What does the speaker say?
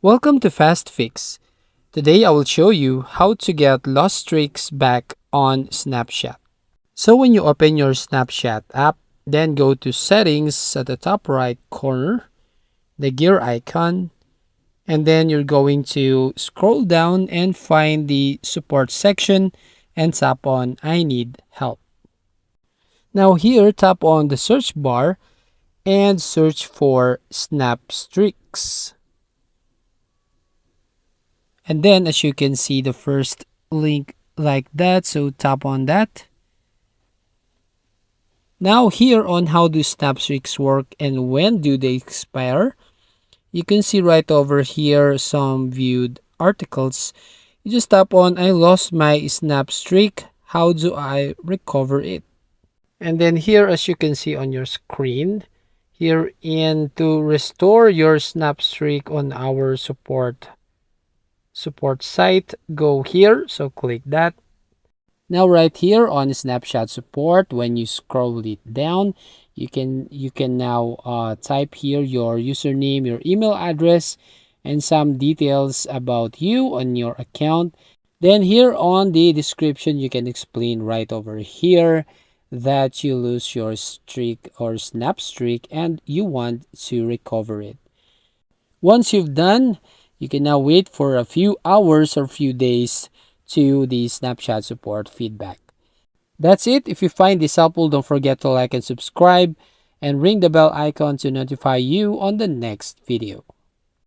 Welcome to Fast Fix. Today I will show you how to get lost streaks back on Snapchat. So when you open your Snapchat app, then go to Settings at the top right corner, the gear icon, and then you're going to scroll down and find the support section and tap on I need help. Now here, tap on the search bar and search for Snap Streaks. And then as you can see the first link like that, so tap on that. Now here on how do Snap Streaks work and when do they expire, you can see right over here some viewed articles. You just tap on I lost my Snap Streak, how do I recover it? And then here as you can see on your screen, here in to restore your Snap Streak on our support site, go here, so click that. Now right here on Snapchat support, when you scroll it down, you can now type here your username, your email address, and some details about you on your account. Then here on the description, you can explain right over here that you lose your streak or Snap Streak and you want to recover it. Once you've done, you can now wait for a few hours or few days to the Snapchat support feedback. That's it. If you find this helpful, don't forget to like and subscribe and ring the bell icon to notify you on the next video.